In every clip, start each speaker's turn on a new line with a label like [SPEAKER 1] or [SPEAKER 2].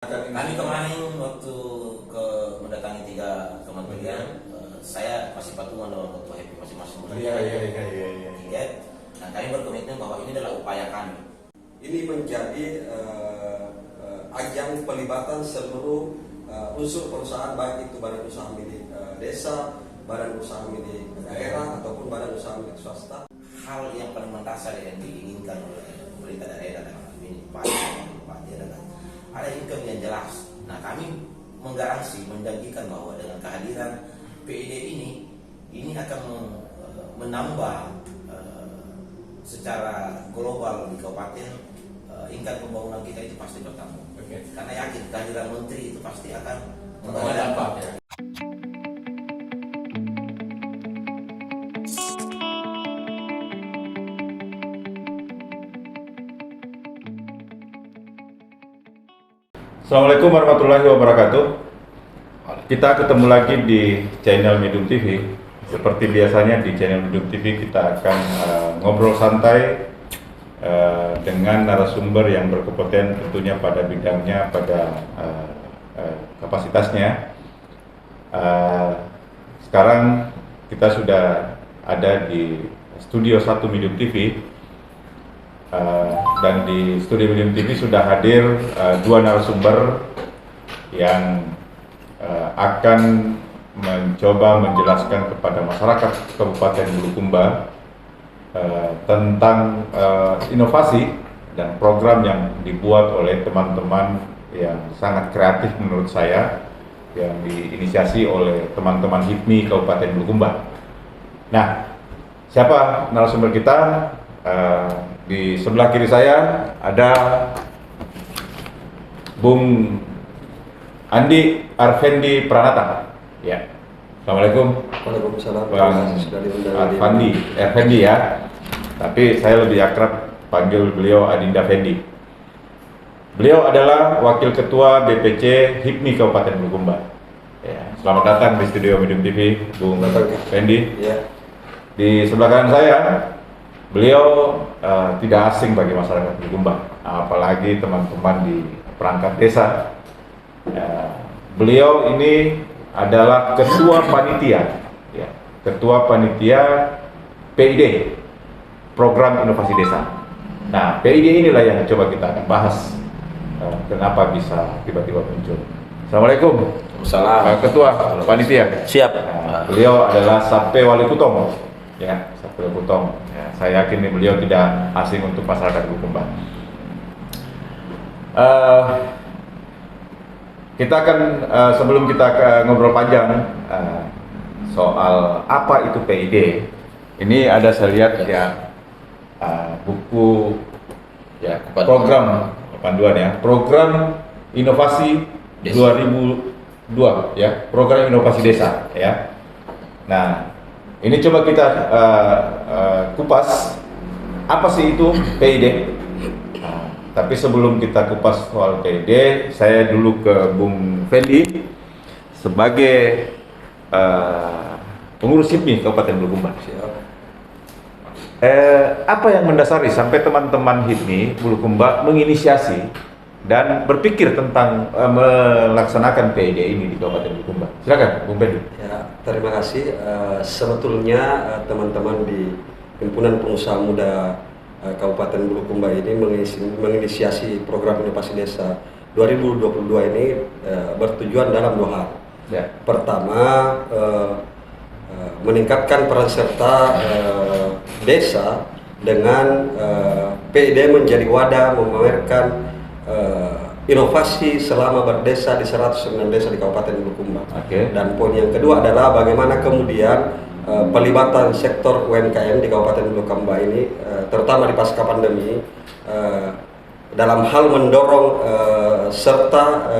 [SPEAKER 1] Kami kemarin waktu mendatangi 3 kementerian, saya masih patungan dengan ketua HIP masing-masing.
[SPEAKER 2] Iya.
[SPEAKER 1] Nah, kami berkomitmen bahwa ini adalah upaya kami.
[SPEAKER 2] Ini menjadi ajang pelibatan seluruh unsur perusahaan, baik itu badan usaha milik desa, badan usaha milik daerah ataupun badan usaha milik swasta.
[SPEAKER 1] Hal yang paling mendasar yang diinginkan oleh pemerintah daerah dalam hal ini Pak adalah ada income yang jelas. Nah, kami menggaransi, menjanjikan bahwa dengan kehadiran PID ini akan menambah secara global di kabupaten income pembangunan kita itu pasti bertambah. Karena yakin kehadiran menteri itu pasti akan membawa dampak.
[SPEAKER 3] Assalamualaikum warahmatullahi wabarakatuh. Kita ketemu lagi di channel Medium TV. Seperti biasanya di channel Medium TV kita akan ngobrol santai dengan narasumber yang berkompeten tentunya pada bidangnya, pada kapasitasnya. Sekarang kita sudah ada di studio 1 Medium TV. Dan di studio Medium TV sudah hadir 2 narasumber yang akan mencoba menjelaskan kepada masyarakat Kabupaten Bulukumba tentang inovasi dan program yang dibuat oleh teman-teman yang sangat kreatif menurut saya, yang diinisiasi oleh teman-teman HIPMI Kabupaten Bulukumba. Nah, siapa narasumber kita? Di sebelah kiri saya ada Bung Andi Arfendi Pranata. Ya. Assalamualaikum.
[SPEAKER 2] Waalaikumsalam.
[SPEAKER 3] Bang Arfendi ya. Tapi saya lebih akrab panggil beliau Adinda Fendi. Beliau adalah Wakil Ketua BPC HIPMI Kabupaten Bulukumba. Ya. Selamat datang di studio Medium TV, Bung Fendi.
[SPEAKER 2] Ya.
[SPEAKER 3] Di sebelah kanan saya beliau tidak asing bagi masyarakat Bulukumba, apalagi teman-teman di perangkat desa. Beliau ini adalah ketua panitia, ya, ketua panitia PID, Program Inovasi Desa. Nah, PID inilah yang coba kita akan bahas. Kenapa bisa tiba-tiba muncul? Assalamualaikum.
[SPEAKER 1] Salam.
[SPEAKER 3] Ketua panitia.
[SPEAKER 1] Siap.
[SPEAKER 3] Beliau adalah Sape Wali Kutong. Ya, Sape Wali Kutong. Ya, saya yakin beliau tidak asing untuk masyarakat Bulukumba. Kita akan sebelum kita ngobrol panjang soal apa itu PID. Ini ada saya lihat ya buku ya program panduan ya, program inovasi 2002 ya, program inovasi desa ya. Nah, ini coba kita kupas apa sih itu PID. Tapi sebelum kita kupas soal PID, saya dulu ke Bung Fendi sebagai pengurus HIPMI Kabupaten Bulukumba. Apa yang mendasari sampai teman-teman HIPMI Bulukumba menginisiasi dan berpikir tentang melaksanakan PID ini di Kabupaten Bulukumba? Silakan, Bung Fendi.
[SPEAKER 2] Ya, terima kasih. Sebetulnya teman-teman di Himpunan Pengusaha Muda Kabupaten Bulukumba ini menginisiasi program inovasi desa 2022 ini bertujuan dalam 2 hal.
[SPEAKER 3] Ya.
[SPEAKER 2] Pertama, meningkatkan peran serta desa dengan PID menjadi wadah memamerkan inovasi selama berdesa di 109 desa di Kabupaten Bulukumba.
[SPEAKER 3] Okay.
[SPEAKER 2] Dan poin yang kedua adalah bagaimana kemudian pelibatan sektor UMKM di Kabupaten Bulukumba ini, terutama di pasca pandemi, dalam hal mendorong serta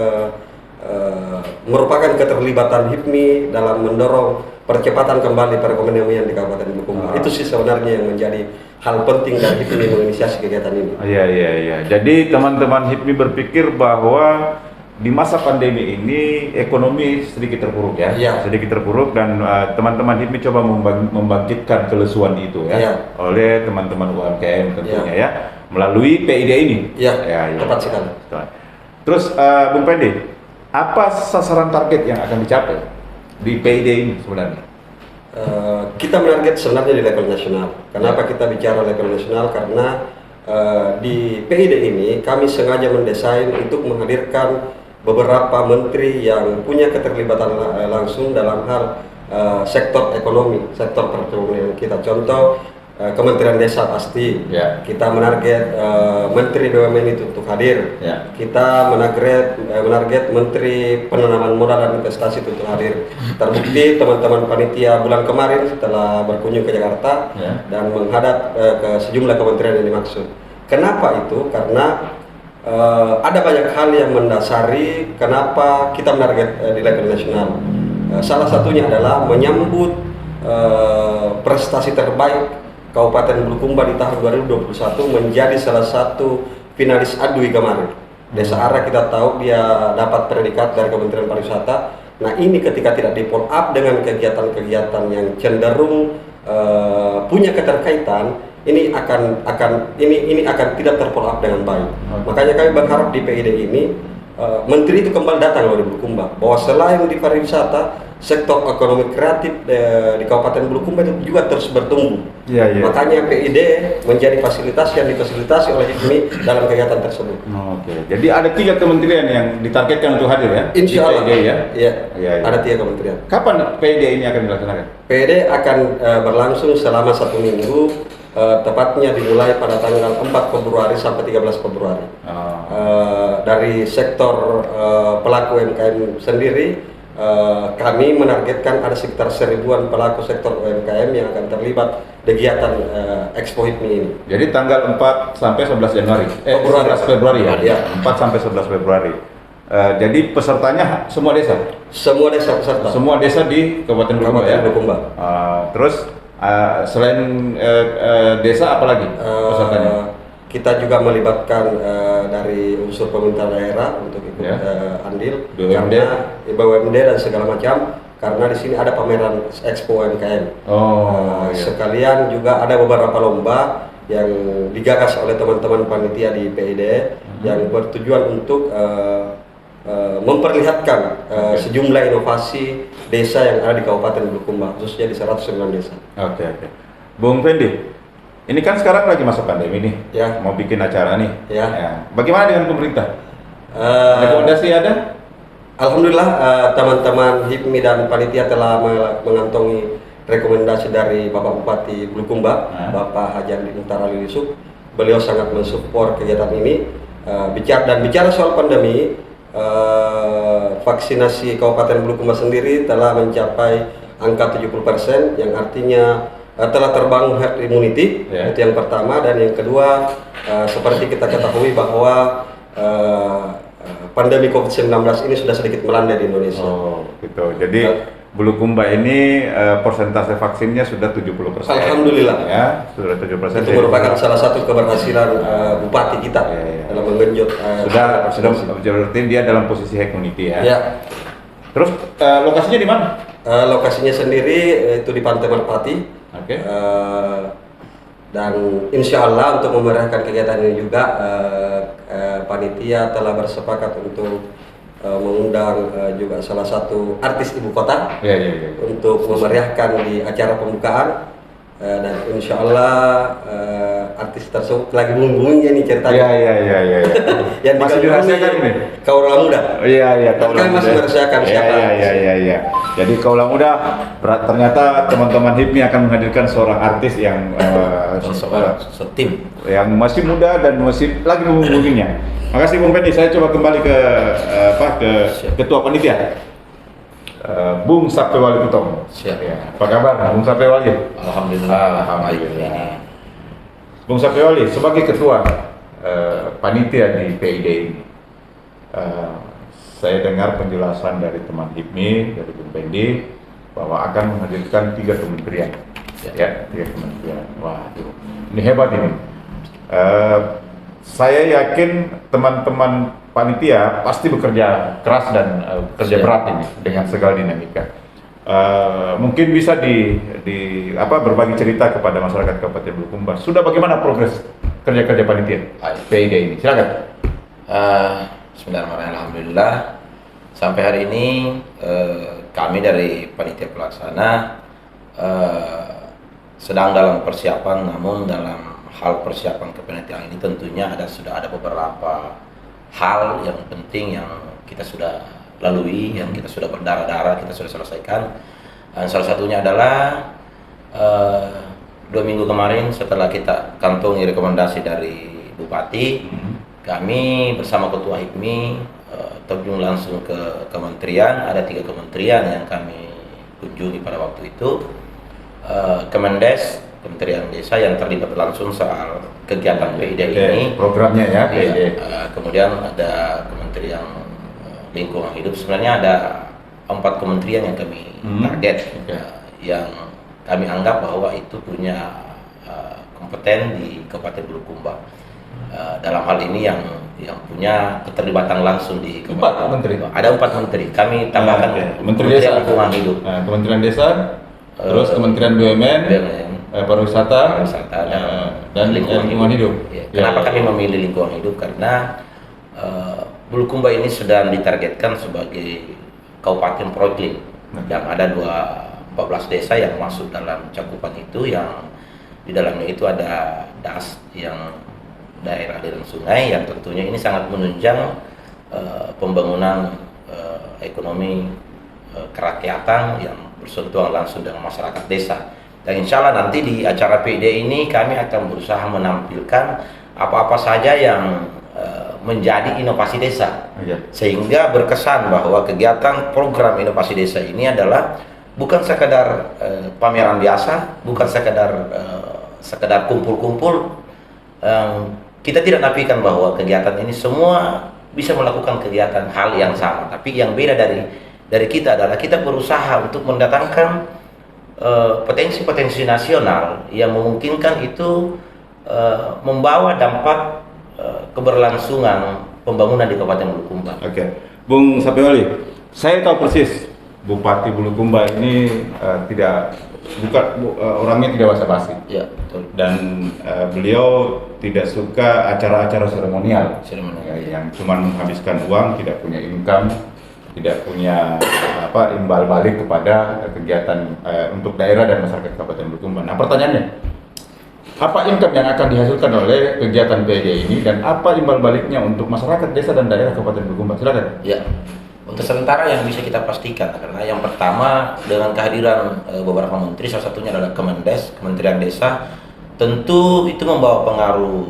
[SPEAKER 2] merupakan keterlibatan HIPMI dalam mendorong percepatan kembali perekonomian di Kabupaten Bulukumba. Itu sih sebenarnya yang menjadi hal penting dari HIPMI menginisiasi kegiatan ini.
[SPEAKER 3] Iya. Jadi teman-teman HIPMI berpikir bahwa di masa pandemi ini ekonomi sedikit terpuruk ya, sedikit terpuruk, dan teman-teman HIPMI coba membangkitkan kelesuan itu ya, oleh teman-teman UMKM tentunya ya, melalui PID ini.
[SPEAKER 2] Iya, tepat sekali.
[SPEAKER 3] Terus Bung Pendi, apa sasaran target yang akan dicapai di PID ini sebenarnya?
[SPEAKER 2] Kita menarget sebenarnya di level nasional. Kenapa kita bicara level nasional? Karena di PID ini kami sengaja mendesain untuk menghadirkan beberapa menteri yang punya keterlibatan langsung dalam hal sektor ekonomi, sektor perekonomian kita. Contoh Kementerian Desa pasti,
[SPEAKER 3] Ya.
[SPEAKER 2] kita menarget Menteri BUMN itu untuk hadir.
[SPEAKER 3] Ya.
[SPEAKER 2] Kita menarget Menteri Penanaman Modal dan Investasi itu untuk hadir. Terbukti teman-teman panitia bulan kemarin setelah berkunjung ke Jakarta
[SPEAKER 3] Ya.
[SPEAKER 2] dan menghadap ke sejumlah kementerian yang dimaksud. Kenapa itu? Karena ada banyak hal yang mendasari kenapa kita menarget di level nasional. Salah satunya adalah menyambut prestasi terbaik Kabupaten Bulukumba di tahun 2021 menjadi salah satu finalis ADUI kemarin. Desa Ara kita tahu dia dapat predikat dari Kementerian Pariwisata. Nah ini ketika tidak di follow up dengan kegiatan-kegiatan yang cenderung punya keterkaitan, ini akan tidak terfollow up dengan baik. Makanya kami berharap di PID ini menteri itu kembali datang loh di Bulukumba, bahwa selain di pariwisata, sektor ekonomi kreatif di Kabupaten Bulukumba itu juga terus bertumbuh. Makanya PID menjadi fasilitas yang difasilitasi oleh HIPMI dalam kegiatan tersebut.
[SPEAKER 3] Oke, jadi ada 3 kementerian yang ditargetkan untuk hadir ya?
[SPEAKER 2] Insya Allah,
[SPEAKER 3] PID ya?
[SPEAKER 2] Iya. Ada 3 kementerian.
[SPEAKER 3] Kapan PID ini akan dilaksanakan?
[SPEAKER 2] PID akan berlangsung selama 1 minggu, tepatnya dimulai pada tanggal 4 Februari sampai 13 Februari. Dari sektor pelaku UMKM sendiri, kami menargetkan ada sekitar 1000-an pelaku sektor UMKM yang akan terlibat kegiatan Expo HIPMI ini.
[SPEAKER 3] Jadi tanggal 4 sampai 11 Januari.
[SPEAKER 2] Februari.
[SPEAKER 3] 11 Februari ya?
[SPEAKER 2] Ya.
[SPEAKER 3] 4 sampai 11 Februari. Jadi pesertanya semua desa?
[SPEAKER 2] Semua desa peserta.
[SPEAKER 3] Semua desa di Kabupaten Bulukumba ya?
[SPEAKER 2] Bulukumba.
[SPEAKER 3] Terus selain desa apa lagi pesertanya?
[SPEAKER 2] Kita juga melibatkan dari unsur pemerintah daerah untuk ikut andil,
[SPEAKER 3] BUMD.
[SPEAKER 2] karena BUMD dan segala macam, karena di sini ada pameran Expo UMKM.
[SPEAKER 3] Iya.
[SPEAKER 2] Sekalian juga ada beberapa lomba yang digagas oleh teman-teman panitia di PID yang bertujuan untuk memperlihatkan sejumlah inovasi desa yang ada di Kabupaten Bulukumba, khususnya di 109 desa.
[SPEAKER 3] Oke. Bung Fendi, ini kan sekarang lagi masuk pandemi nih,
[SPEAKER 2] Ya.
[SPEAKER 3] mau bikin acara nih.
[SPEAKER 2] Ya.
[SPEAKER 3] Bagaimana dengan pemerintah? Rekomendasi ada?
[SPEAKER 2] Alhamdulillah teman-teman HIPMI dan panitia telah mengantongi rekomendasi dari Bapak Bupati Bulukumba, Bapak Haji Andi Mukhtar Ali Yusuf. Beliau sangat mensupport kegiatan ini. Bicara soal pandemi, vaksinasi Kabupaten Bulukumba sendiri telah mencapai angka 70%, yang artinya telah terbangun herd immunity. Itu yang pertama, dan yang kedua seperti kita ketahui bahwa pandemi COVID-19 ini sudah sedikit melanda di Indonesia.
[SPEAKER 3] Oh, gitu. Jadi Bulukumba ini persentase vaksinnya sudah 70%.
[SPEAKER 2] Alhamdulillah.
[SPEAKER 3] Ya, sudah 70%.
[SPEAKER 2] Itu merupakan salah satu keberhasilan bupati kita dalam menggenjot.
[SPEAKER 3] Sudah berarti dia dalam posisi herd immunity ya.
[SPEAKER 2] Ya.
[SPEAKER 3] Terus lokasinya di mana?
[SPEAKER 2] Lokasinya sendiri itu di Pantai Merpati.
[SPEAKER 3] Oke.
[SPEAKER 2] Dan insya Allah untuk memeriahkan kegiatan ini juga panitia telah bersepakat untuk mengundang juga salah satu artis ibu kota untuk memeriahkan di acara pembukaan, dan insya Allah artis tersebut lagi booming-boomingnya nih ceritanya.
[SPEAKER 3] Iya.
[SPEAKER 2] Yang
[SPEAKER 3] masih dirahasiakan ini?
[SPEAKER 2] Kaula Muda.
[SPEAKER 3] Iya, Kaula
[SPEAKER 2] Kami masih merahasiakan siapa.
[SPEAKER 3] Iya. Jadi Kaula Muda, ternyata teman-teman HIPMI akan menghadirkan seorang artis yang
[SPEAKER 1] setim
[SPEAKER 3] yang masih muda dan masih lagi boomingnya. Makasih Bung Fendi, saya coba kembali ke ketua panitia. Bung Sapewali Kutom.
[SPEAKER 1] Siap.
[SPEAKER 3] Ya. Apa kabar Bung Sapewali?
[SPEAKER 1] Alhamdulillah baik ini.
[SPEAKER 3] Bung Sapewali, sebagai ketua panitia di PID ini, saya dengar penjelasan dari teman HIPMI, dari Bung Fendi, bahwa akan menghadirkan 3 kementerian. Ya, 3 kementerian. Wah, ini hebat ini. Saya yakin teman-teman panitia pasti bekerja keras dan bekerja berat ini dengan segala dinamika. Mungkin bisa berbagi cerita kepada masyarakat Kabupaten Bulukumba. Sudah bagaimana progres kerja-kerja panitia PID ini? Silakan.
[SPEAKER 1] Bismillahirrahmanirrahim. Alhamdulillah sampai hari ini kami dari panitia pelaksana sedang dalam persiapan, namun dalam hal persiapan kepanitiaan ini tentunya sudah ada beberapa hal yang penting yang kita sudah lalui, yang kita sudah berdarah-darah, kita sudah selesaikan. Salah satunya adalah 2 minggu kemarin setelah kita kantongi rekomendasi dari Bupati, kami bersama Ketua HIPMI terjun langsung ke kementerian. Ada 3 kementerian yang kami kunjungi pada waktu itu. Kemendes, Kementerian Desa yang terlibat langsung soal kegiatan PID ini.
[SPEAKER 3] Programnya ya, PID.
[SPEAKER 1] Kemudian ada Kementerian Lingkungan Hidup. Sebenarnya ada 4 kementerian yang kami target, yang kami anggap bahwa itu punya kompeten di Kabupaten Bulukumba. Dalam hal ini yang punya keterlibatan langsung di
[SPEAKER 3] Empat menteri.
[SPEAKER 1] Ada 4 menteri. Kami tambahkan
[SPEAKER 3] Menteri Desa,
[SPEAKER 1] Lingkungan Hidup,
[SPEAKER 3] Kementerian Desa, terus Kementerian BUMN, Pariwisata, dan Lingkungan Hidup.
[SPEAKER 1] Ya. Kenapa kami memilih Lingkungan Hidup? Karena Bulukumba ini sedang ditargetkan sebagai Kabupaten Proklin, yang ada 14 desa yang masuk dalam cakupan itu, yang di dalamnya itu ada DAS yang daerah aliran sungai, yang tentunya ini sangat menunjang pembangunan ekonomi kerakyatan yang bersentuhan langsung dengan masyarakat desa. Dan insya Allah nanti di acara PID ini kami akan berusaha menampilkan apa-apa saja yang menjadi inovasi desa, sehingga berkesan bahwa kegiatan program inovasi desa ini adalah bukan sekedar pameran biasa, bukan sekedar kumpul-kumpul. Kita tidak nafikan bahwa kegiatan ini semua bisa melakukan kegiatan hal yang sama, tapi yang beda dari kita adalah kita berusaha untuk mendatangkan potensi-potensi nasional yang memungkinkan itu membawa dampak keberlangsungan pembangunan di Kabupaten Bulukumba.
[SPEAKER 3] Oke, Bung Sapewali, saya tahu persis Bupati Bulukumba ini orangnya tidak basa-basi.
[SPEAKER 1] Ya, betul.
[SPEAKER 3] Dan beliau tidak suka acara-acara seremonial. Yang cuma menghabiskan uang, tidak punya income, tidak punya imbal balik kepada kegiatan untuk daerah dan masyarakat Kabupaten Bulukumba. Nah, pertanyaannya, apa income yang akan dihasilkan oleh kegiatan PID ini dan apa imbal baliknya untuk masyarakat desa dan daerah Kabupaten Bulukumba? Silakan.
[SPEAKER 1] Ya, untuk sementara yang bisa kita pastikan karena yang pertama dengan kehadiran beberapa menteri, salah satunya adalah Kemendes, Kementerian Desa, tentu itu membawa pengaruh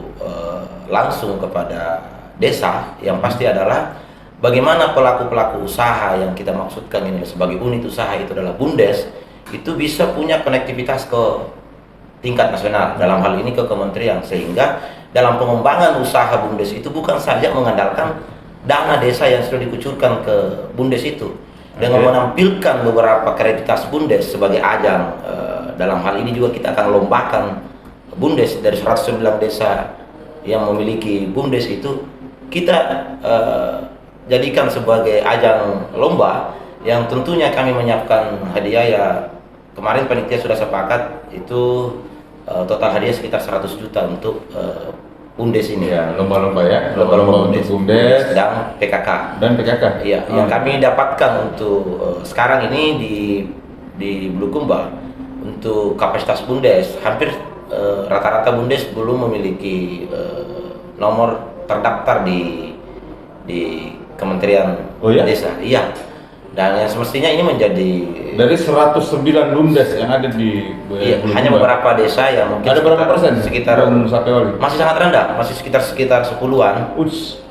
[SPEAKER 1] langsung kepada desa. Yang pasti adalah bagaimana pelaku-pelaku usaha yang kita maksudkan ini sebagai unit usaha itu adalah BUMDes, itu bisa punya konektivitas ke tingkat nasional, dalam hal ini ke kementerian, sehingga dalam pengembangan usaha BUMDes itu bukan saja mengandalkan dana desa yang sudah dikucurkan ke BUMDes itu, dengan menampilkan beberapa kreativitas BUMDes sebagai ajang. Dalam hal ini juga kita akan lombakan BUMDes dari 109 desa yang memiliki BUMDes itu, kita jadikan sebagai ajang lomba yang tentunya kami menyiapkan hadiah. Ya, kemarin panitia sudah sepakat itu total hadiah sekitar 100 juta untuk BUMDes ini.
[SPEAKER 3] Ya, lomba-lomba ya.
[SPEAKER 1] Lomba-lomba
[SPEAKER 3] untuk BUMDes
[SPEAKER 1] dan PKK.
[SPEAKER 3] Iya,
[SPEAKER 1] yang kami dapatkan untuk sekarang ini di Bulukumba untuk kapasitas BUMDes hampir rata-rata BUMDes belum memiliki nomor terdaftar di Kementerian Desa. Iya. Dan yang semestinya ini menjadi
[SPEAKER 3] dari 109 BUMDes yang ada di
[SPEAKER 1] hanya beberapa desa yang mungkin
[SPEAKER 3] ada berapa persen?
[SPEAKER 1] Sekitar masih sangat rendah, masih sekitar 10-an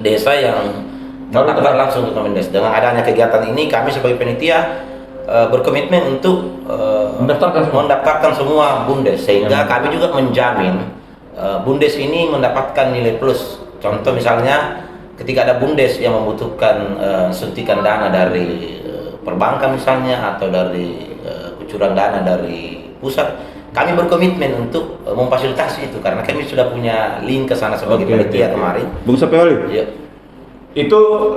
[SPEAKER 1] desa yang terdaftar langsung ke Kemendes. Dengan adanya kegiatan ini, kami sebagai panitia berkomitmen untuk mendaftarkan semua BUMDes, sehingga kami juga menjamin BUMDes ini mendapatkan nilai plus. Contoh misalnya ketika ada BUMDes yang membutuhkan suntikan dana dari perbankan misalnya, atau dari kucuran dana dari pusat, kami berkomitmen untuk memfasilitasi itu karena kami sudah punya link ke sana sebagai panitia kemarin.
[SPEAKER 3] Bung Sapewali,
[SPEAKER 1] ya.
[SPEAKER 3] Itu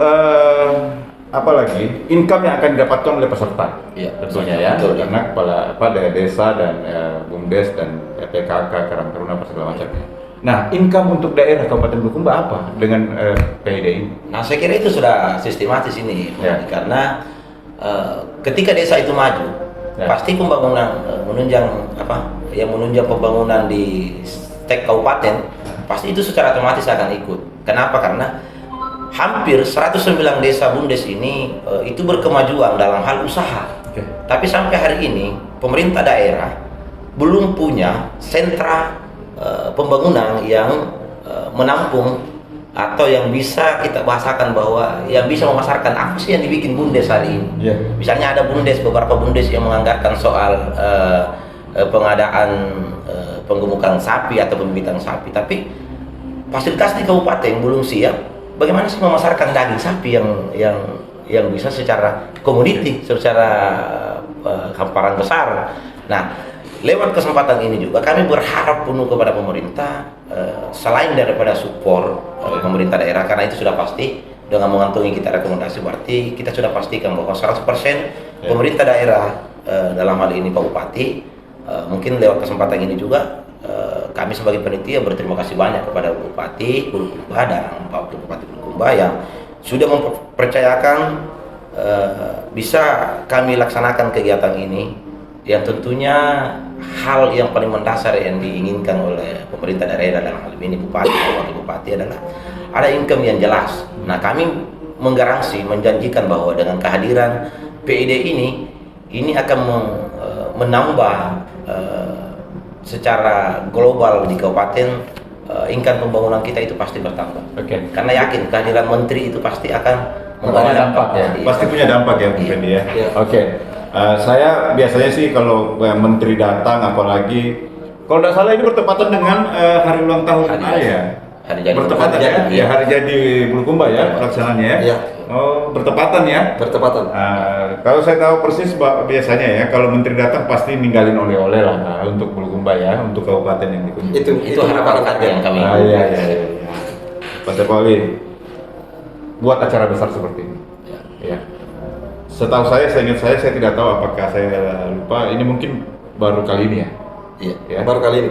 [SPEAKER 3] apalagi income yang akan didapatkan oleh peserta, tentunya ya, karena kepala daerah desa dan BUMDes dan PKK Karang Taruna segala macamnya. Nah, income untuk daerah Kabupaten Bulukumba apa dengan PID ini?
[SPEAKER 1] Nah, saya kira itu sudah sistematis ini,
[SPEAKER 3] Ya.
[SPEAKER 1] karena ketika desa itu maju,
[SPEAKER 3] Ya.
[SPEAKER 1] pasti pembangunan menunjang pembangunan di stek kabupaten, pasti itu secara otomatis akan ikut. Kenapa? Karena hampir 109 desa BUMDes ini itu berkemajuan dalam hal usaha.
[SPEAKER 3] Oke.
[SPEAKER 1] Tapi sampai hari ini pemerintah daerah belum punya sentra pembangunan yang menampung atau yang bisa kita bahasakan bahwa yang bisa memasarkan apa sih yang dibikin BUMDes hari ini.
[SPEAKER 3] Iya.
[SPEAKER 1] Misalnya ada beberapa BUMDes yang menganggarkan soal pengadaan penggemukan sapi atau pembibitan sapi, tapi fasilitas di kabupaten belum siap. Bagaimana sih memasarkan daging sapi yang bisa secara komoditi, secara hamparan besar. Nah, lewat kesempatan ini juga kami berharap penuh kepada pemerintah, selain daripada support pemerintah daerah, karena itu sudah pasti dengan mengantongi kita rekomendasi, berarti kita sudah pastikan bahwa 100% pemerintah daerah, dalam hal ini Pak Bupati, mungkin lewat kesempatan ini juga kami sebagai panitia berterima kasih banyak kepada Bupati Bulukumba dan Pak Bupati Bulukumba yang sudah mempercayakan bisa kami laksanakan kegiatan ini, yang tentunya hal yang paling mendasar yang diinginkan oleh pemerintah daerah dalam hal ini Bupati dan Wakil Bupati adalah ada income yang jelas. Nah, kami menggaransi, menjanjikan bahwa dengan kehadiran PID ini akan menambah secara global di kabupaten, income pembangunan kita itu pasti bertambah.
[SPEAKER 3] Oke.
[SPEAKER 1] Karena yakin kehadiran menteri itu pasti akan
[SPEAKER 3] Membawa dampak ya.
[SPEAKER 1] Iya.
[SPEAKER 3] Pasti punya dampak ya, Bu
[SPEAKER 1] Iya.
[SPEAKER 3] Fendi ya.
[SPEAKER 1] Iya.
[SPEAKER 3] Oke. Saya biasanya sih kalau menteri datang, apalagi kalau tidak salah ini bertepatan dengan hari ulang tahun
[SPEAKER 1] Hari
[SPEAKER 3] ayah.
[SPEAKER 1] jadi. Hari jadi.
[SPEAKER 3] Bertepatan
[SPEAKER 1] Hari
[SPEAKER 3] ya?
[SPEAKER 1] jadi.
[SPEAKER 3] Ya, hari jadi Bulukumba ya pelaksanaannya ya.
[SPEAKER 2] Iya.
[SPEAKER 3] Oh, bertepatan ya.
[SPEAKER 2] Bertepatan.
[SPEAKER 3] Kalau saya tahu persis biasanya ya, kalau menteri datang pasti ninggalin oleh-oleh lah untuk Bulukumba ya, untuk kabupaten yang dikunjungi.
[SPEAKER 1] Itu harapan yang kami.
[SPEAKER 3] Iya. Pak Sepoli buat acara besar seperti ini. Ya. Setahu saya ingat saya tidak tahu apakah saya lupa. Ini mungkin baru kali ini ya.
[SPEAKER 1] Iya.
[SPEAKER 3] Ya.
[SPEAKER 2] Baru kali ini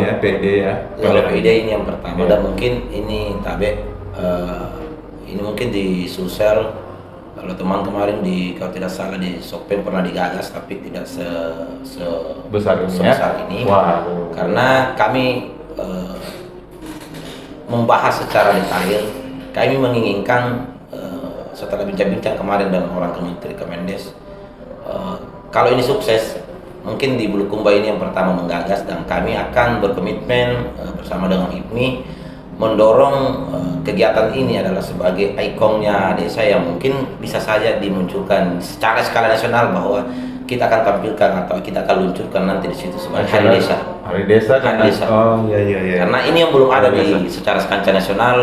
[SPEAKER 3] ya, PD ya.
[SPEAKER 1] Kalau ide ini yang pertama,
[SPEAKER 3] Iya.
[SPEAKER 1] dan mungkin ini Tabe, ini mungkin di Sulsel, kalau teman kemarin kalau tidak salah di Sopeng pernah digagas, tapi tidak
[SPEAKER 3] Besar ini ya.
[SPEAKER 1] sebesar ini.
[SPEAKER 3] Wow.
[SPEAKER 1] Karena kami membahas secara detail, kami menginginkan setelah bincang-bincang kemarin dengan orang Kementerian Kemendes, kalau ini sukses, mungkin di Bulukumba ini yang pertama menggagas, dan kami akan berkomitmen bersama dengan IPMI mendorong kegiatan ini adalah sebagai ikonnya desa yang mungkin bisa saja dimunculkan secara skala nasional, bahwa kita akan tampilkan atau kita akan luncurkan nanti di situ sebagai Hari Desa.
[SPEAKER 3] Hari Desa kan.
[SPEAKER 1] Hari Desa.
[SPEAKER 3] Oh iya.
[SPEAKER 1] Karena ini yang belum ada
[SPEAKER 3] Hari
[SPEAKER 1] di
[SPEAKER 3] Desa.
[SPEAKER 1] secara kancah nasional,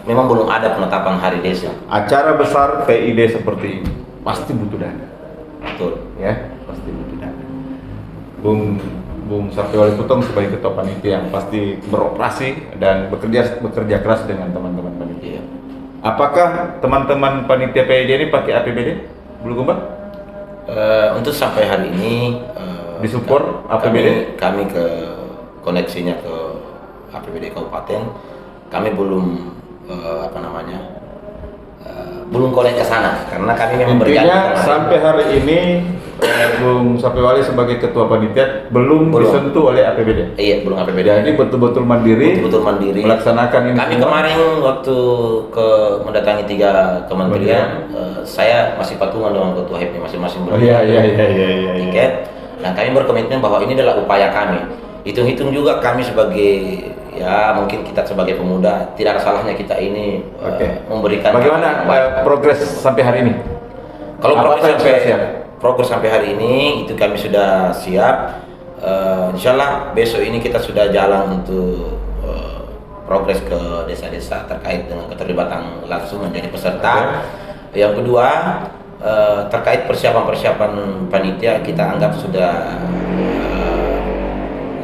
[SPEAKER 1] memang belum ada penetapan Hari Desa.
[SPEAKER 3] Acara besar PID seperti ini pasti butuh dana.
[SPEAKER 1] Betul.
[SPEAKER 3] Ya, pasti butuh dana. Bung Sapiwali Putong sebagai ketua panitia yang pasti beroperasi dan bekerja keras dengan teman-teman panitia.
[SPEAKER 1] Iya.
[SPEAKER 3] Apakah teman-teman panitia PID ini pakai APBD Bulukumba?
[SPEAKER 1] Untuk sampai hari ini
[SPEAKER 3] Disupport APBD?
[SPEAKER 1] Kami ke koneksinya ke APBD kabupaten, kami belum belum konek ke sana, karena kami memang berjanji.
[SPEAKER 3] Intinya sampai hari ini Bung Sapiwali sebagai ketua panitia belum disentuh oleh APBD.
[SPEAKER 1] Iya, belum APBD.
[SPEAKER 3] Jadi betul-betul mandiri.
[SPEAKER 1] Betul mandiri.
[SPEAKER 3] Melaksanakan ini.
[SPEAKER 1] Kami
[SPEAKER 3] semua.
[SPEAKER 1] kemarin waktu mendatangi 3 kementerian, saya masih patungan dengan ketua HIPMI masing-masing
[SPEAKER 3] Oh, iya.
[SPEAKER 1] tiket. Dan kami berkomitmen bahwa ini adalah upaya kami. Hitung-hitung juga kami sebagai, ya mungkin kita sebagai pemuda, tidak ada salahnya kita ini memberikan.
[SPEAKER 3] Bagaimana progres sampai hari ini?
[SPEAKER 1] Kalau
[SPEAKER 3] Apa yang sudah siap?
[SPEAKER 1] progres sampai hari ini itu kami sudah siap. Insya Allah besok ini kita sudah jalan untuk progres ke desa-desa terkait dengan keterlibatan langsung menjadi peserta. Yang kedua, terkait persiapan panitia, kita anggap sudah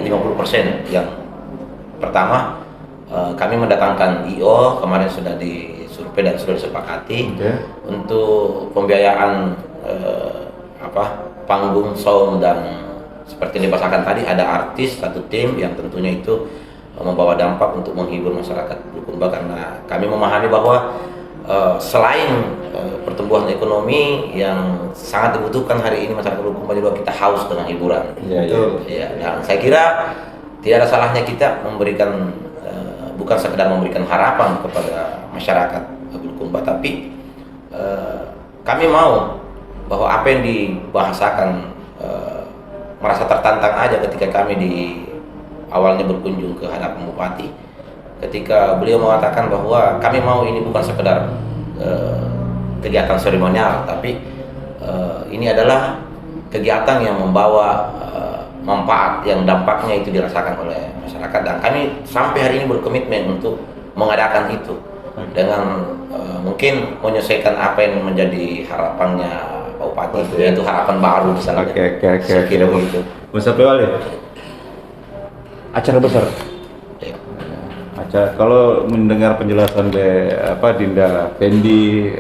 [SPEAKER 1] 50%. Yang pertama, kami mendatangkan IO, kemarin sudah disurvei dan sudah disepakati. Untuk pembiayaan panggung, sound, dan seperti yang dibahasakan tadi, ada artis satu tim yang tentunya itu membawa dampak untuk menghibur masyarakat Bulukumba, karena kami memahami bahwa selain pertumbuhan ekonomi yang sangat dibutuhkan hari ini masyarakat Bulukumba, juga kita haus dengan hiburan. Ya, dan saya kira tidak ada salahnya kita memberikan bukan sekedar memberikan harapan kepada masyarakat Bulukumba, tapi kami mau bahwa apa yang dibahasakan merasa tertantang aja ketika kami di awalnya berkunjung ke hadapan Bupati, ketika beliau mengatakan bahwa kami mau ini bukan sekedar kegiatan seremonial, tapi ini adalah kegiatan yang membawa manfaat yang dampaknya itu dirasakan oleh masyarakat, dan kami sampai hari ini berkomitmen untuk mengadakan itu dengan mungkin menyesuaikan apa yang menjadi harapannya Pak Bupati, yaitu harapan baru misalnya. Saya kira begitu.
[SPEAKER 3] Mas Wali, acara besar. Kalau mendengar penjelasan Dinda Pendi,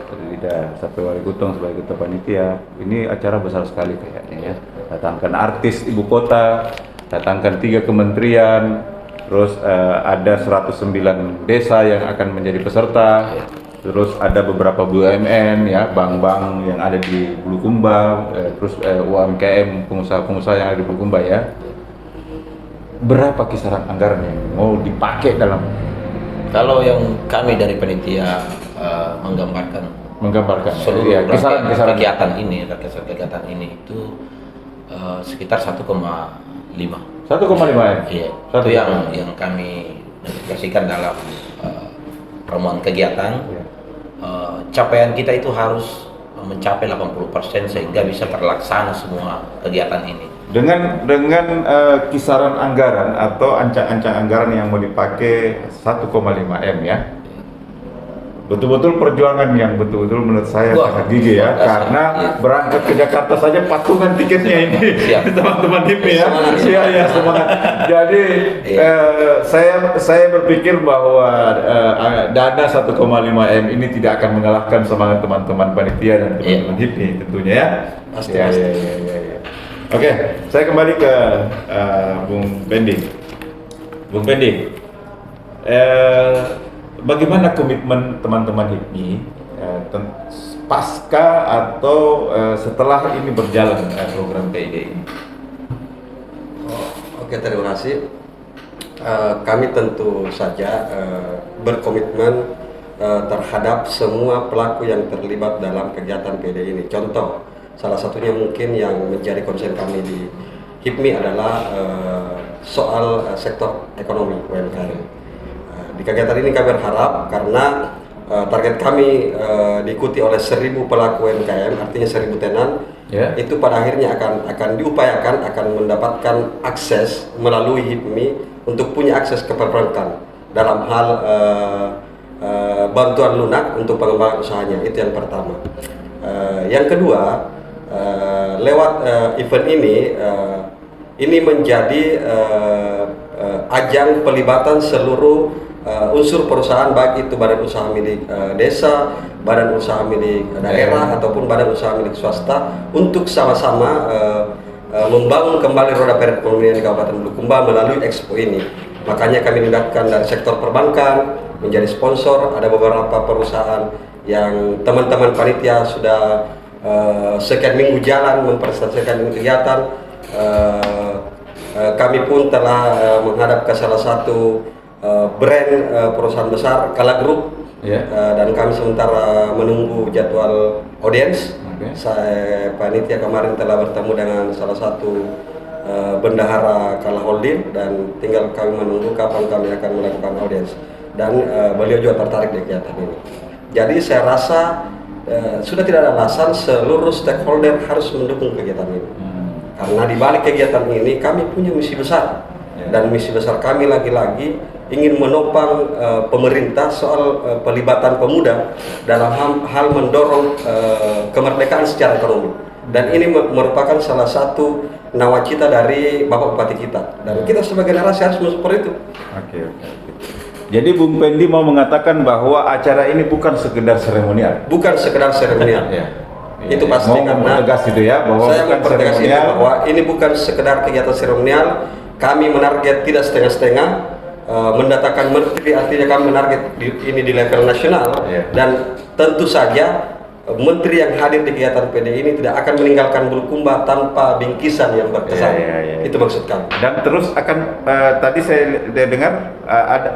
[SPEAKER 3] Dinda Sape Wali Gutong sebagai ketua panitia, ini acara besar sekali kayaknya ya. Datangkan artis ibu kota, datangkan 3 kementerian, terus ada 109 desa yang akan menjadi peserta, terus ada beberapa BUMN ya, bank-bank yang ada di Bulukumba, terus UMKM, pengusaha-pengusaha yang ada di Bulukumba ya. Berapa kisaran anggaran yang mau dipakai dalam?
[SPEAKER 1] Kalau yang kami dari panitia menggambarkan seluruh
[SPEAKER 3] ya, kisaran
[SPEAKER 1] kegiatan ini itu sekitar 1,5.
[SPEAKER 3] 1,5 ya?
[SPEAKER 1] Iya. Itu yang kami negosiasikan dalam pertemuan kegiatan.
[SPEAKER 3] Ya.
[SPEAKER 1] Capaian kita itu harus mencapai 80% sehingga bisa terlaksana semua kegiatan ini.
[SPEAKER 3] Dengan kisaran anggaran atau ancang-ancang anggaran yang mau dipakai 1,5 M ya, betul-betul perjuangan yang betul-betul menurut saya sangat gigih ya, karena berangkat ke Jakarta saja patungan tiketnya ini teman-teman HIPMI ya, ya semangat. Jadi saya berpikir bahwa dana 1,5 M ini tidak akan mengalahkan semangat teman-teman panitia dan teman-teman HIPMI tentunya ya.
[SPEAKER 1] Pasti.
[SPEAKER 3] Oke, saya kembali ke Bung Pendi. Bung Pendi, bagaimana komitmen teman-teman HIPMI pasca atau setelah ini berjalan program PID ini?
[SPEAKER 2] Oke, terima kasih. Kami tentu saja berkomitmen terhadap semua pelaku yang terlibat dalam kegiatan PID ini. Contoh, salah satunya mungkin yang menjadi konsen kami di HIPMI adalah soal sektor ekonomi UMKM. Di kegiatan ini kami berharap karena target kami diikuti oleh 1.000 pelaku UMKM, artinya 1.000 tenan, itu pada akhirnya akan diupayakan akan mendapatkan akses melalui HIPMI untuk punya akses ke perbankan dalam hal bantuan lunak untuk pengembangan usahanya. Itu yang pertama. Yang kedua, lewat event ini menjadi ajang pelibatan seluruh unsur perusahaan, baik itu badan usaha milik desa, badan usaha milik daerah ataupun badan usaha milik swasta, untuk sama-sama membangun kembali roda perekonomian di Kabupaten Bulukumba melalui Expo ini. Makanya kami libatkan dari sektor perbankan menjadi sponsor. Ada beberapa perusahaan yang teman-teman panitia sudah sekian minggu jalan mempresentasikan kegiatan. Kami pun telah menghadap ke salah satu brand perusahaan besar, Kala Group, dan kami sementara menunggu jadwal audiens. Saya panitia kemarin telah bertemu dengan salah satu bendahara Kala Holding, dan tinggal kami menunggu kapan kami akan melakukan audiens, dan beliau juga tertarik di kegiatan ini. Jadi saya rasa sudah tidak ada alasan seluruh stakeholder harus mendukung kegiatan ini. Karena di balik kegiatan ini kami punya misi besar, dan misi besar kami lagi-lagi ingin menopang pemerintah soal pelibatan pemuda dalam hal mendorong kemerdekaan secara ekonomi. Dan ini merupakan salah satu nawacita dari Bapak Bupati kita, dan kita sebagai generasi harus mensupport itu.
[SPEAKER 3] Oke. Jadi Bung Pendi mau mengatakan bahwa acara ini bukan sekedar seremonial.
[SPEAKER 2] Bukan sekedar seremonial. Itu pasti,
[SPEAKER 3] mau
[SPEAKER 2] karena
[SPEAKER 3] mempertegas itu ya bahwa
[SPEAKER 2] saya
[SPEAKER 3] bukan
[SPEAKER 2] mempertegas ini
[SPEAKER 3] seremonial.
[SPEAKER 2] bahwa ini bukan sekedar kegiatan seremonial. Kami menarget tidak setengah-setengah, mendatangkan menteri, artinya kami menarget ini di level nasional. Dan tentu saja menteri yang hadir di kegiatan PD ini tidak akan meninggalkan Bulukumba tanpa bingkisan yang berkesan. Itu maksud kami.
[SPEAKER 3] Dan terus akan tadi saya dengar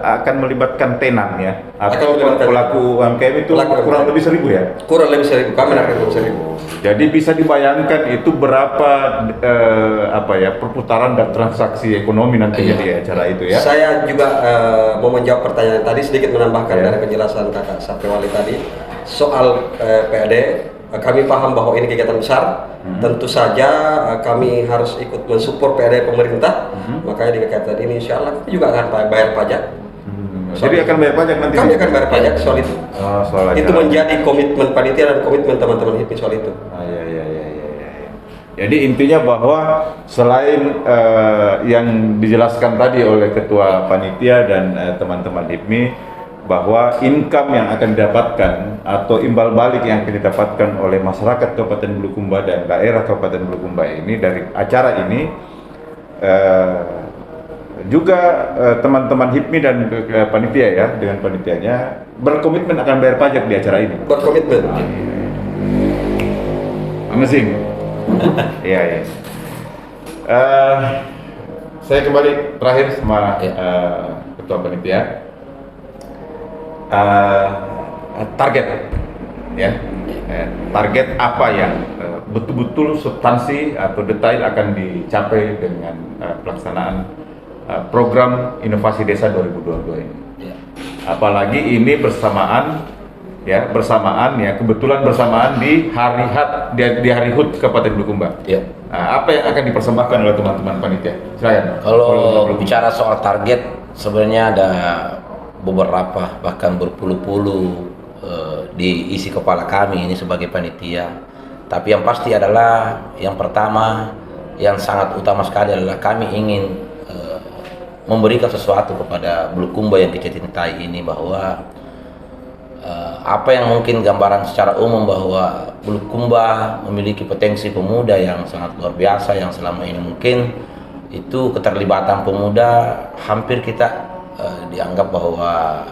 [SPEAKER 3] akan melibatkan tenan ya, atau pelaku UMKM itu kurang lebih 1.000 ya?
[SPEAKER 2] Kurang lebih 1.000, kami menarget 1.000.
[SPEAKER 3] Jadi bisa dibayangkan itu berapa perputaran dan transaksi ekonomi nantinya di acara itu ya?
[SPEAKER 2] Saya juga mau menjawab pertanyaan tadi, sedikit menambahkan dari penjelasan Kakak Sapriwali tadi soal PAD. Kami paham bahwa ini kegiatan besar. Tentu saja kami harus ikut mensupport PAD pemerintah. Makanya di kegiatan ini insya Allah kami juga akan bayar pajak.
[SPEAKER 3] Jadi akan bayar pajak nanti?
[SPEAKER 2] Kami akan bayar pajak soal itu. Itu menjadi komitmen panitia dan komitmen teman-teman HIPMI soal itu.
[SPEAKER 3] Jadi intinya bahwa selain yang dijelaskan tadi oleh Ketua Panitia dan teman-teman HIPMI, bahwa income yang akan didapatkan atau imbal balik yang akan didapatkan oleh masyarakat Kabupaten Bulukumba dan daerah Kabupaten Bulukumba ini dari acara ini, juga teman-teman HIPMI dan panitia ya, dengan panitianya berkomitmen akan bayar pajak di acara ini.
[SPEAKER 2] Berkomitmen.
[SPEAKER 3] Amazing. Iya. Saya kembali terakhir sama Ketua Panitia. Target ya, target apa yang betul-betul substansi atau detail akan dicapai dengan pelaksanaan program inovasi desa 2022 ini. Apalagi ini bersamaan ya, kebetulan bersamaan di hari HUT Kabupaten Bulukumba. Apa yang akan dipersembahkan oleh teman-teman panitia? Silakan.
[SPEAKER 1] Kalau bicara soal target, sebenarnya ada beberapa, bahkan berpuluh-puluh di isi kepala kami ini sebagai panitia. Tapi yang pasti adalah, yang pertama, yang sangat utama sekali adalah kami ingin memberikan sesuatu kepada Bulukumba yang kita cintai ini, bahwa apa yang mungkin gambaran secara umum bahwa Bulukumba memiliki potensi pemuda yang sangat luar biasa, yang selama ini mungkin itu keterlibatan pemuda hampir kita dianggap bahwa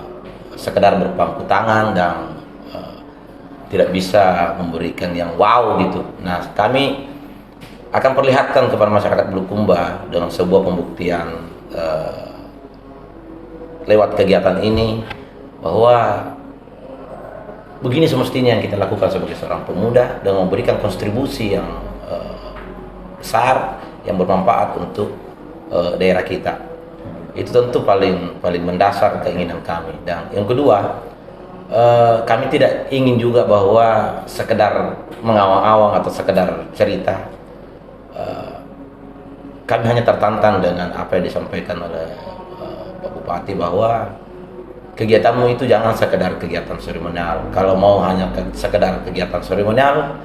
[SPEAKER 1] sekedar berpangku tangan dan tidak bisa memberikan yang wow gitu. Nah, kami akan perlihatkan kepada masyarakat Bulukumba dengan sebuah pembuktian lewat kegiatan ini bahwa begini semestinya yang kita lakukan sebagai seorang pemuda, dengan memberikan kontribusi yang besar yang bermanfaat untuk daerah kita. Itu tentu paling mendasar keinginan kami. Dan yang kedua, kami tidak ingin juga bahwa sekedar mengawang-awang atau sekedar cerita. Kami hanya tertantang dengan apa yang disampaikan oleh Pak Bupati, bahwa kegiatanmu itu jangan sekedar kegiatan seremonial. Kalau mau hanya sekedar kegiatan seremonial,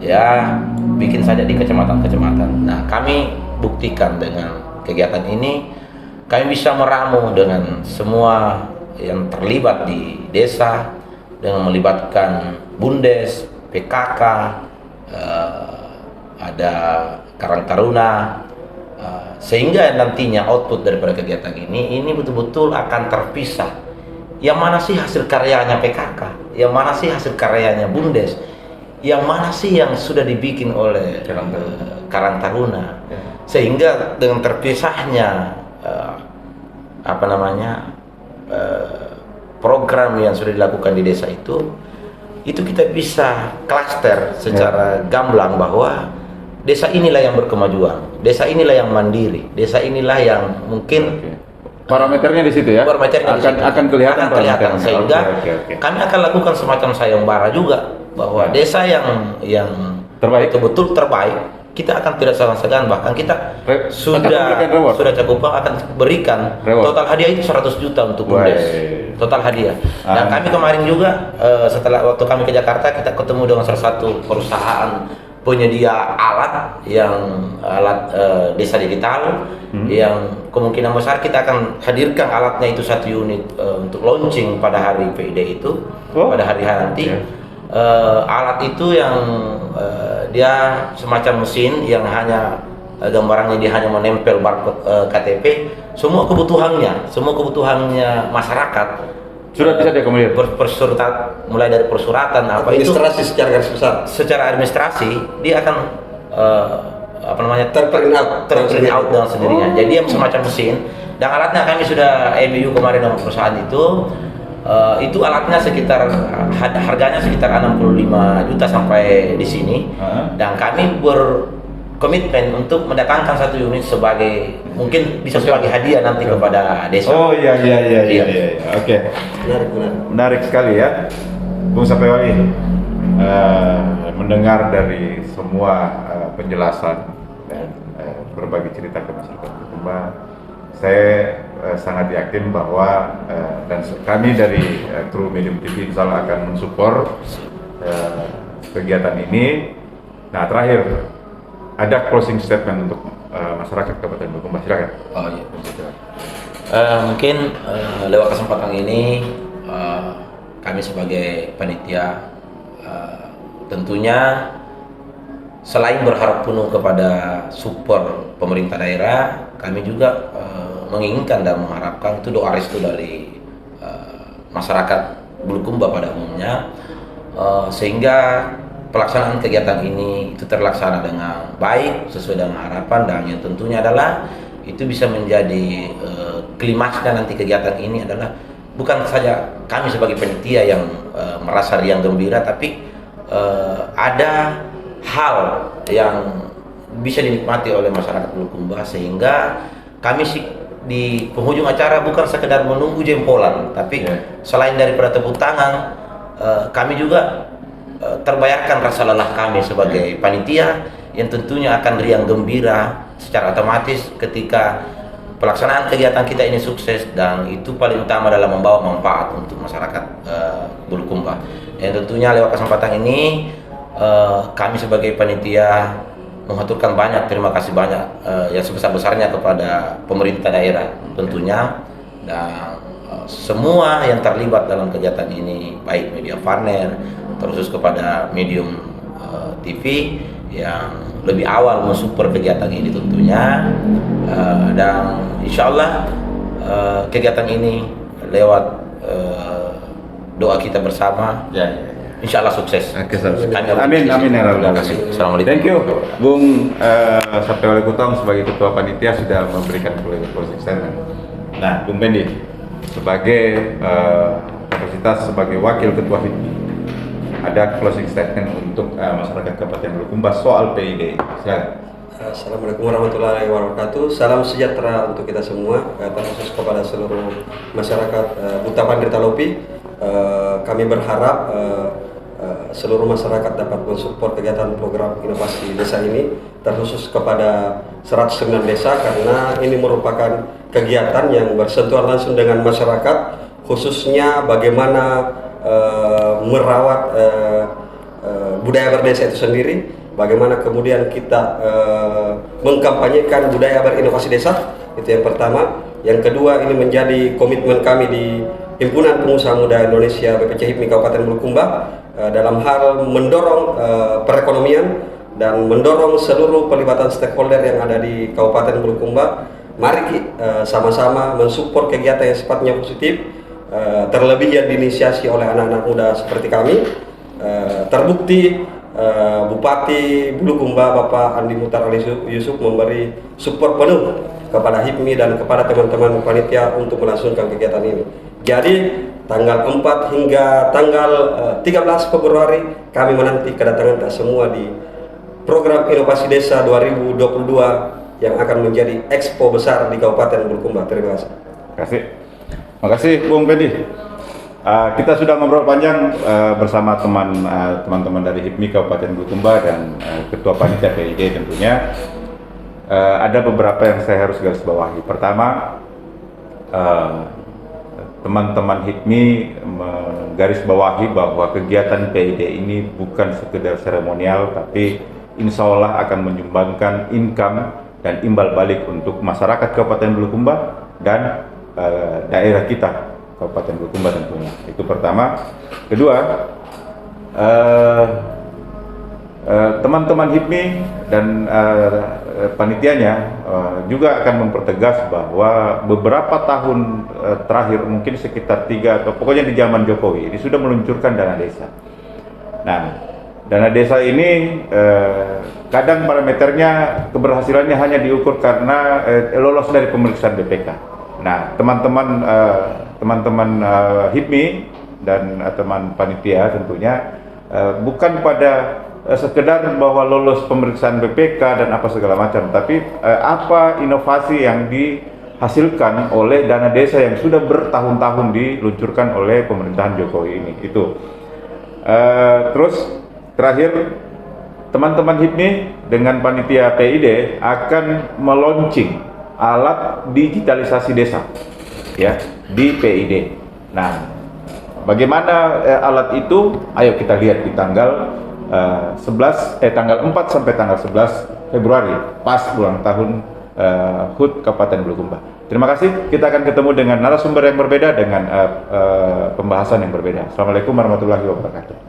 [SPEAKER 1] ya bikin saja di kecamatan-kecamatan. Nah, kami buktikan dengan kegiatan ini kami bisa meramu dengan semua yang terlibat di desa, dengan melibatkan Bundes, PKK, ada Karang Taruna, sehingga nantinya output daripada kegiatan ini betul-betul akan terpisah. Yang mana sih hasil karyanya PKK, yang mana sih hasil karyanya Bundes, yang mana sih yang sudah dibikin oleh Karang Taruna, sehingga dengan terpisahnya program yang sudah dilakukan di desa itu kita bisa klaster secara gamblang bahwa desa inilah yang berkemajuan, desa inilah yang mandiri, desa inilah yang mungkin
[SPEAKER 3] parameternya di situ ya.
[SPEAKER 1] Parameternya
[SPEAKER 3] akan kelihatan
[SPEAKER 1] sehingga kami akan lakukan semacam sayembara juga bahwa desa yang
[SPEAKER 3] terbaik,
[SPEAKER 1] betul terbaik, kita akan tidak segan-segan, bahkan kita sudah Cakupang akan berikan total hadiah itu 100 juta untuk Bundes. Total hadiah. Dan kami kemarin juga setelah waktu kami ke Jakarta, kita ketemu dengan salah satu perusahaan penyedia alat desa digital yang kemungkinan besar kita akan hadirkan alatnya itu 1 unit untuk launching pada hari PID itu, pada hari nanti. alat itu yang dia semacam mesin yang hanya gambarannya dia hanya menempel barcode KTP. Semua kebutuhannya masyarakat
[SPEAKER 3] Sudah bisa diakomodir.
[SPEAKER 1] persuratan, mulai dari persuratan apa itu
[SPEAKER 2] Administrasi secara garis besar.
[SPEAKER 1] secara administrasi dia akan apa namanya
[SPEAKER 2] Terprint out
[SPEAKER 1] dengan sendirinya. Jadi dia semacam mesin, dan alatnya kami sudah MOU kemarin dengan perusahaan itu alatnya sekitar harganya sekitar 65 juta sampai di sini. Dan kami berkomitmen untuk mendatangkan satu unit sebagai mungkin bisa sebagai hadiah nanti kepada desa.
[SPEAKER 3] Oh iya. Oke. Menarik sekali ya, Bung Sapewali. Mendengar dari semua penjelasan dan berbagi cerita ke masyarakat Bulukumba, saya sangat yakin bahwa dan kami dari kru Medium TV insya Allah akan mensupport kegiatan ini. Nah, terakhir ada closing statement untuk masyarakat Kabupaten Bulukumba, silakan.
[SPEAKER 1] Oh iya. Mungkin lewat kesempatan ini kami sebagai panitia tentunya selain berharap penuh kepada support pemerintah daerah, kami juga menginginkan dan mengharapkan itu doa restu dari masyarakat Bulukumba pada umumnya, sehingga pelaksanaan kegiatan ini itu terlaksana dengan baik sesuai dengan harapan, dan yang tentunya adalah itu bisa menjadi klimaksnya nanti kegiatan ini adalah bukan saja kami sebagai panitia yang merasa riang gembira, tapi ada hal yang bisa dinikmati oleh masyarakat Bulukumba, sehingga kami sih di penghujung acara bukan sekedar menunggu jempolan, tapi selain daripada tepuk tangan, kami juga terbayarkan rasa lelah kami sebagai panitia yang tentunya akan riang gembira secara otomatis ketika pelaksanaan kegiatan kita ini sukses, dan itu paling utama dalam membawa manfaat untuk masyarakat Bulukumba. Yang tentunya lewat kesempatan ini kami sebagai panitia mengaturkan terima kasih banyak yang sebesar-besarnya kepada pemerintah daerah tentunya, dan semua yang terlibat dalam kegiatan ini, baik media partner, terus kepada Medium TV yang lebih awal mensupport kegiatan ini tentunya, dan insya Allah kegiatan ini lewat doa kita bersama insya Allah sukses.
[SPEAKER 3] Oke, amin ya rabbal alamin.
[SPEAKER 1] Assalamualaikum.
[SPEAKER 3] Thank you, Bung Sapewali Kutong sebagai ketua panitia sudah memberikan closing statement. Nah, Bung Pendi sebagai kapasitas sebagai wakil ketua HIPMI, ada closing statement untuk masyarakat Kabupaten Bulukumba soal PID. Silakan.
[SPEAKER 2] Assalamualaikum warahmatullahi wabarakatuh. Salam sejahtera untuk kita semua, terkhusus kepada seluruh masyarakat Buta Pandirta Lopi. Kami berharap seluruh masyarakat dapat mensupport kegiatan program inovasi desa ini, terkhusus kepada 109 desa, karena ini merupakan kegiatan yang bersentuhan langsung dengan masyarakat, khususnya bagaimana merawat budaya berdesa itu sendiri, bagaimana kemudian kita mengkampanyekan budaya berinovasi desa, itu yang pertama. Yang kedua, ini menjadi komitmen kami di Himpunan Pengusaha Muda Indonesia BPC HIPMI Kabupaten Bulukumba dalam hal mendorong perekonomian dan mendorong seluruh pelibatan stakeholder yang ada di Kabupaten Bulukumba. Mari sama-sama mensupport kegiatan yang sifatnya positif, terlebih yang diinisiasi oleh anak-anak muda seperti kami. Terbukti Bupati Bulukumba Bapak Andi Muhtar Ali Yusuf memberi support penuh kepada HIPMI dan kepada teman-teman panitia untuk melangsungkan kegiatan ini. Jadi tanggal 4 hingga tanggal 13 Februari kami menanti kedatangan semua di program Inovasi Desa 2022 yang akan menjadi expo besar di Kabupaten Bulukumba. Terima kasih.
[SPEAKER 3] Terima kasih Bung Pendi. Kita sudah ngobrol panjang bersama teman-teman dari HIPMI Kabupaten Bulukumba dan Ketua Panitia PID tentunya. Ada beberapa yang saya harus garis bawahi. Pertama, teman-teman HIPMI menggarisbawahi bahwa kegiatan PID ini bukan sekedar seremonial, tapi insya Allah akan menyumbangkan income dan imbal balik untuk masyarakat Kabupaten Bulukumba dan daerah kita Kabupaten Bulukumba tentunya. Itu pertama. Kedua, teman-teman HIPMI dan panitianya juga akan mempertegas bahwa beberapa tahun terakhir, mungkin sekitar 3 atau pokoknya di zaman Jokowi ini sudah meluncurkan dana desa. Nah, dana desa ini kadang parameternya keberhasilannya hanya diukur karena lolos dari pemeriksaan BPK. Nah, teman-teman HIPMI dan teman panitia tentunya bukan pada sekedar bahwa lolos pemeriksaan BPK dan apa segala macam, tapi apa inovasi yang dihasilkan oleh dana desa yang sudah bertahun-tahun diluncurkan oleh pemerintahan Jokowi ini. Itu terus terakhir, teman-teman HIPMI dengan panitia PID akan meluncing alat digitalisasi desa ya di PID. Nah, bagaimana alat itu? Ayo kita lihat di tanggal 4 sampai tanggal 11 Februari, pas ulang tahun HUT Kabupaten Bulukumba. Terima kasih. Kita akan ketemu dengan narasumber yang berbeda dengan pembahasan yang berbeda. Assalamualaikum warahmatullahi wabarakatuh.